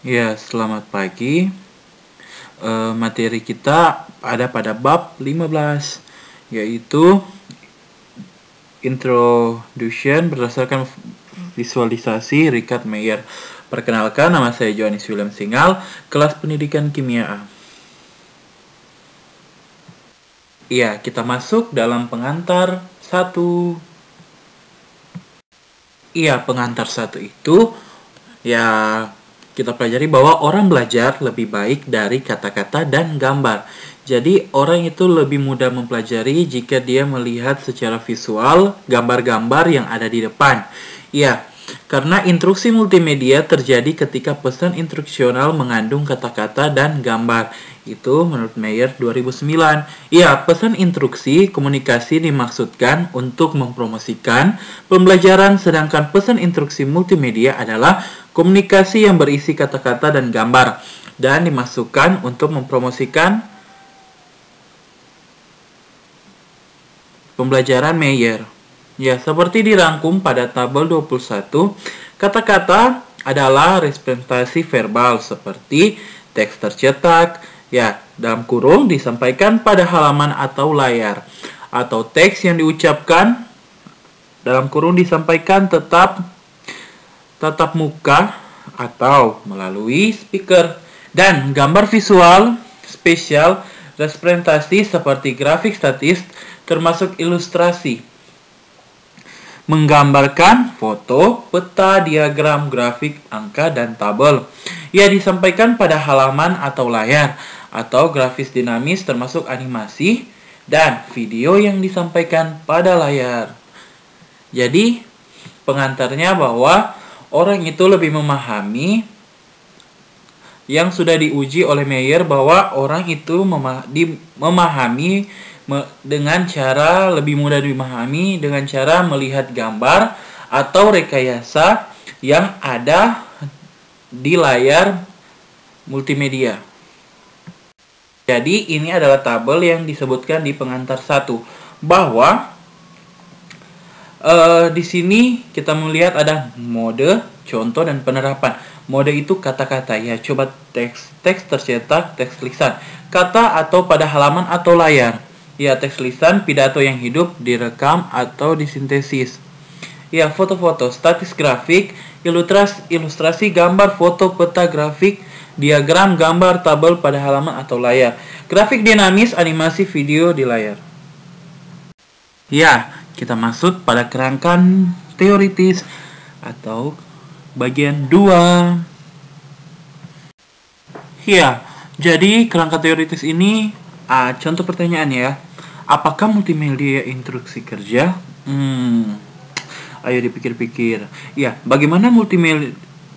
Ya, selamat pagi. Materi kita ada pada bab 15, yaitu Introduction berdasarkan visualisasi Richard Meyer. Perkenalkan, nama saya Johannes William Singal, kelas pendidikan kimia A. Iya, kita masuk dalam pengantar 1. Iya, pengantar 1 itu ya kita pelajari bahwa orang belajar lebih baik dari kata-kata dan gambar. Jadi orang itu lebih mudah mempelajari jika dia melihat secara visual gambar-gambar yang ada di depan. Ya, karena instruksi multimedia terjadi ketika pesan instruksional mengandung kata-kata dan gambar. Itu menurut Meyer 2009. Ya, pesan instruksi komunikasi dimaksudkan untuk mempromosikan pembelajaran, sedangkan pesan instruksi multimedia adalah komunikasi yang berisi kata-kata dan gambar dan dimasukkan untuk mempromosikan pembelajaran Meyer. Ya, seperti dirangkum pada tabel 21, kata-kata adalah representasi verbal seperti teks tercetak, ya, dalam kurung disampaikan pada halaman atau layar, atau teks yang diucapkan dalam kurung disampaikan tatap muka atau melalui speaker, dan gambar visual spesial representasi seperti grafik statis termasuk ilustrasi menggambarkan foto, peta, diagram, grafik, angka, dan tabel. Ia disampaikan pada halaman atau layar, atau grafis dinamis termasuk animasi dan video yang disampaikan pada layar. Jadi, pengantarnya bahwa orang itu lebih memahami yang sudah diuji oleh Meyer bahwa orang itu memahami dengan cara lebih mudah dimahami dengan cara melihat gambar atau rekayasa yang ada di layar multimedia. Jadi ini adalah tabel yang disebutkan di pengantar 1 bahwa di sini kita melihat ada mode, contoh, dan penerapan. Mode itu kata-kata, ya, coba teks tercetak, teks lisan, kata atau pada halaman atau layar. Ya, teks lisan, pidato yang hidup, direkam atau disintesis. Ya, foto-foto, statis grafik, ilustrasi, gambar, foto, peta, grafik, diagram, gambar, tabel pada halaman atau layar. Grafik dinamis, animasi, video di layar. Ya, kita masuk pada kerangka teoritis atau bagian 2. Ya, jadi kerangka teoritis ini contoh pertanyaan ya. Apakah multimedia instruksi kerja? Ayo dipikir-pikir. Ya, bagaimana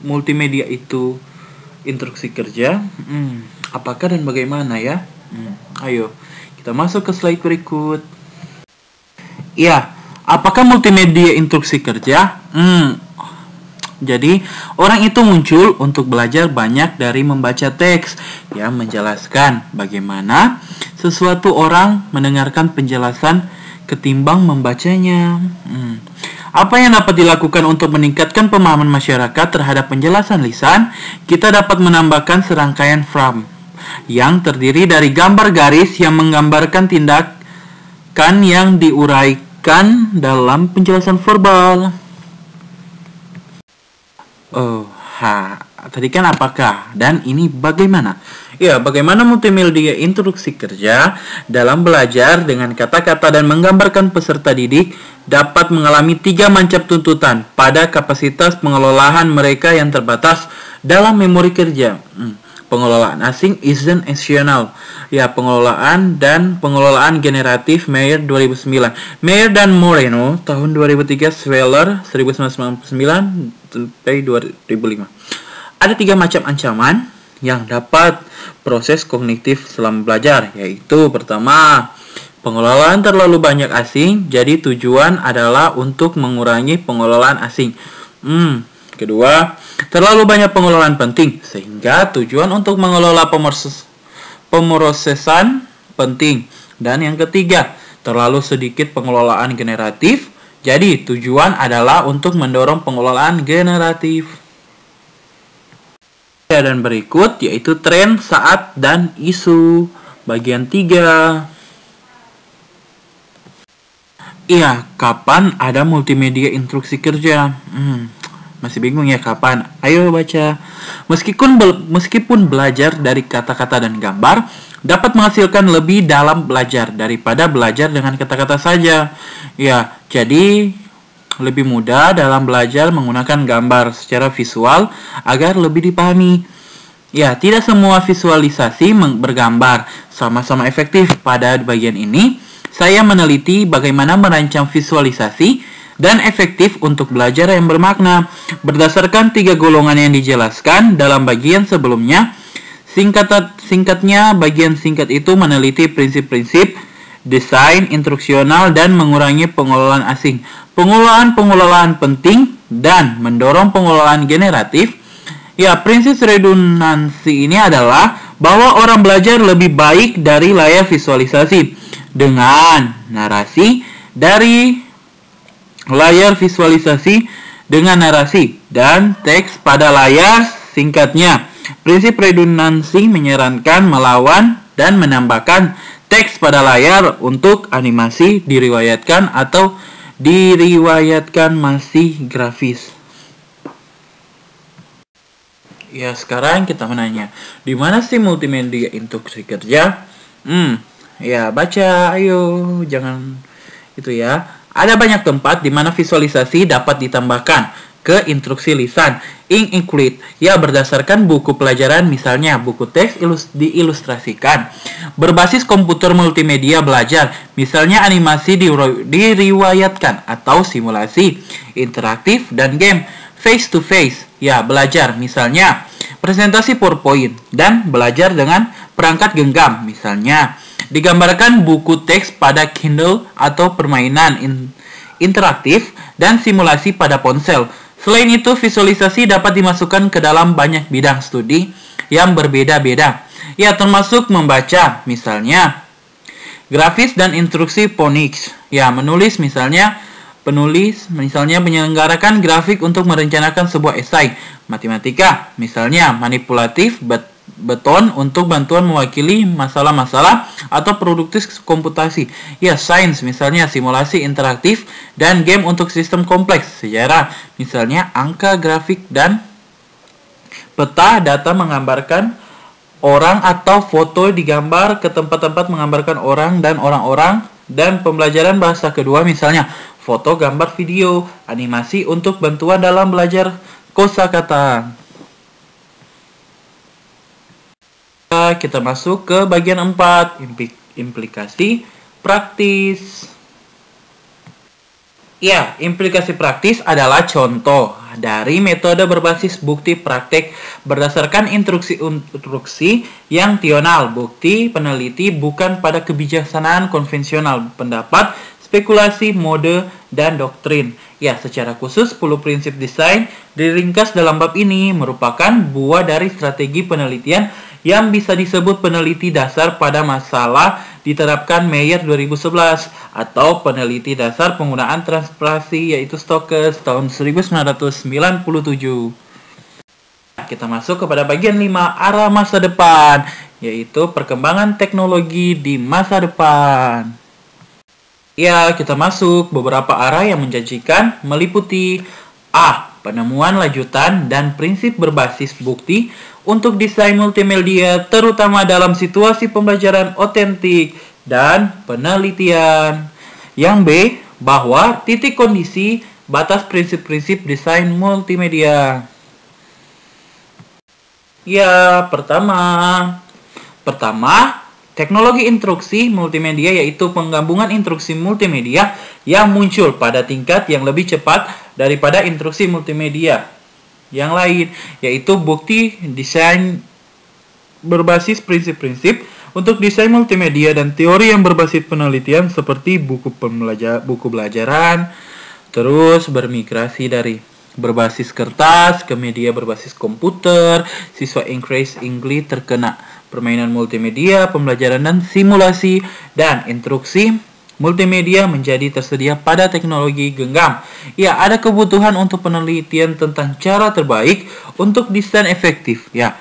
multimedia itu instruksi kerja? Apakah dan bagaimana ya? Ayo, kita masuk ke slide berikut. Ya, apakah multimedia instruksi kerja? Jadi, orang itu muncul untuk belajar banyak dari membaca teks yang menjelaskan bagaimana sesuatu orang mendengarkan penjelasan ketimbang membacanya. Apa yang dapat dilakukan untuk meningkatkan pemahaman masyarakat terhadap penjelasan lisan? Kita dapat menambahkan serangkaian frame yang terdiri dari gambar garis yang menggambarkan tindakan yang diuraikan dalam penjelasan verbal. Tadi kan apakah dan ini bagaimana? Ya, bagaimana multimedia instruksi kerja dalam belajar dengan kata-kata dan menggambarkan peserta didik dapat mengalami 3 macam tuntutan pada kapasitas pengelolaan mereka yang terbatas dalam memori kerja. Pengelolaan asing isn't essential. Ya, pengelolaan dan pengelolaan generatif Meyer 2009. Meyer dan Moreno tahun 2003, Sweller 1999 sampai 2005. Ada 3 macam ancaman yang dapat proses kognitif selama belajar, yaitu pertama, pengelolaan terlalu banyak asing, jadi tujuan adalah untuk mengurangi pengelolaan asing. Kedua, terlalu banyak pengelolaan penting, sehingga tujuan untuk mengelola pemrosesan penting. Dan yang ketiga, terlalu sedikit pengelolaan generatif, jadi tujuan adalah untuk mendorong pengelolaan generatif. dan berikut yaitu tren, saat, dan isu. Bagian 3. Iya, kapan ada multimedia instruksi kerja? Masih bingung ya kapan? Ayo baca. Meskipun belajar dari kata-kata dan gambar dapat menghasilkan lebih dalam belajar daripada belajar dengan kata-kata saja. Ya, jadi lebih mudah dalam belajar menggunakan gambar secara visual agar lebih dipahami. Ya, tidak semua visualisasi bergambar sama-sama efektif. Pada bagian ini, saya meneliti bagaimana merancang visualisasi dan efektif untuk belajar yang bermakna. Berdasarkan 3 golongan yang dijelaskan dalam bagian sebelumnya, singkatnya bagian singkat itu meneliti prinsip-prinsip desain instruksional dan mengurangi pengelolaan asing. Pengelolaan penting dan mendorong pengelolaan generatif. Ya, prinsip redundansi ini adalah bahwa orang belajar lebih baik dari layar visualisasi dengan narasi dari layar visualisasi dengan narasi dan teks pada layar. Singkatnya, prinsip redundansi menyarankan melawan dan menambahkan teks pada layar untuk animasi diriwayatkan atau diriwayatkan masih grafis. Ya, sekarang kita menanya, di mana sih multimedia instruksi kerja? Ya, baca, ayo, jangan itu ya. Ada banyak tempat di mana visualisasi dapat ditambahkan ke instruksi lisan. Include, ya berdasarkan buku pelajaran, misalnya buku teks diilustrasikan. Berbasis komputer multimedia belajar, misalnya animasi diriwayatkan atau simulasi, interaktif, dan game. Face to face, ya belajar, misalnya presentasi PowerPoint, dan belajar dengan perangkat genggam, misalnya digambarkan buku teks pada Kindle atau permainan interaktif dan simulasi pada ponsel. Selain itu, visualisasi dapat dimasukkan ke dalam banyak bidang studi yang berbeda-beda. Ya, termasuk membaca, misalnya grafis dan instruksi phonics. Ya, menulis misalnya menyelenggarakan grafik untuk merencanakan sebuah esai. Matematika, misalnya manipulatif beton untuk bantuan mewakili masalah-masalah atau produktif komputasi. Ya, sains, misalnya simulasi interaktif dan game untuk sistem kompleks. Sejarah, misalnya angka, grafik, dan peta data menggambarkan orang atau foto digambar ke tempat-tempat menggambarkan orang dan orang-orang. Dan pembelajaran bahasa kedua, misalnya foto, gambar, video, animasi untuk bantuan dalam belajar kosakata. Kita masuk ke bagian 4, implikasi praktis. Ya, implikasi praktis adalah contoh dari metode berbasis bukti praktek berdasarkan instruksi yang tional. Bukti peneliti bukan pada kebijaksanaan konvensional, pendapat, spekulasi, mode, dan doktrin. Ya, secara khusus 10 prinsip desain diringkas dalam bab ini merupakan buah dari strategi penelitian yang bisa disebut peneliti dasar pada masalah diterapkan Meyer 2011 atau peneliti dasar penggunaan transportasi yaitu Stokes tahun 1997. Kita masuk kepada bagian 5, arah masa depan, yaitu perkembangan teknologi di masa depan. Ya, kita masuk beberapa arah yang menjanjikan meliputi A. Penemuan lanjutan dan prinsip berbasis bukti untuk desain multimedia terutama dalam situasi pembelajaran otentik dan penelitian. Yang B. Bahwa titik kondisi batas prinsip-prinsip desain multimedia. Ya, pertama, teknologi instruksi multimedia yaitu penggabungan instruksi multimedia yang muncul pada tingkat yang lebih cepat daripada instruksi multimedia yang lain, yaitu bukti desain berbasis prinsip-prinsip untuk desain multimedia dan teori yang berbasis penelitian seperti buku belajaran, terus bermigrasi dari berbasis kertas ke media berbasis komputer. Siswa English terkena permainan multimedia, pembelajaran dan simulasi, dan instruksi multimedia menjadi tersedia pada teknologi genggam. Ya, ada kebutuhan untuk penelitian tentang cara terbaik untuk desain efektif. Ya,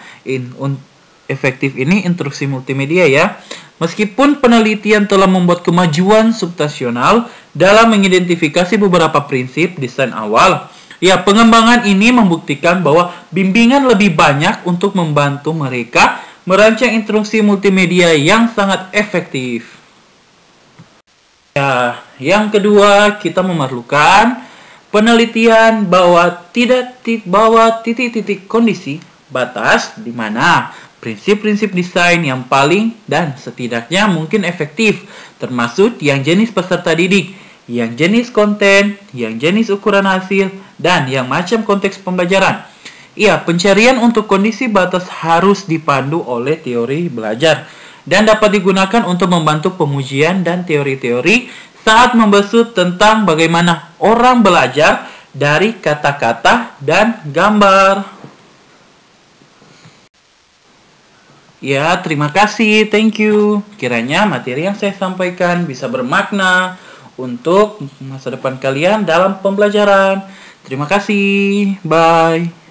efektif ini instruksi multimedia ya. Meskipun penelitian telah membuat kemajuan substansial dalam mengidentifikasi beberapa prinsip desain awal, ya pengembangan ini membuktikan bahwa bimbingan lebih banyak untuk membantu mereka merancang instruksi multimedia yang sangat efektif. Ya, yang kedua kita memerlukan penelitian bahwa titik-titik kondisi batas di mana prinsip-prinsip desain yang paling dan setidaknya mungkin efektif, termasuk yang jenis peserta didik, yang jenis konten, yang jenis ukuran hasil, dan yang macam konteks pembelajaran. Iya, pencarian untuk kondisi batas harus dipandu oleh teori belajar dan dapat digunakan untuk membantu pengujian dan teori-teori saat membahas tentang bagaimana orang belajar dari kata-kata dan gambar. Ya, terima kasih, thank you. Kiranya materi yang saya sampaikan bisa bermakna untuk masa depan kalian dalam pembelajaran. Terima kasih, bye.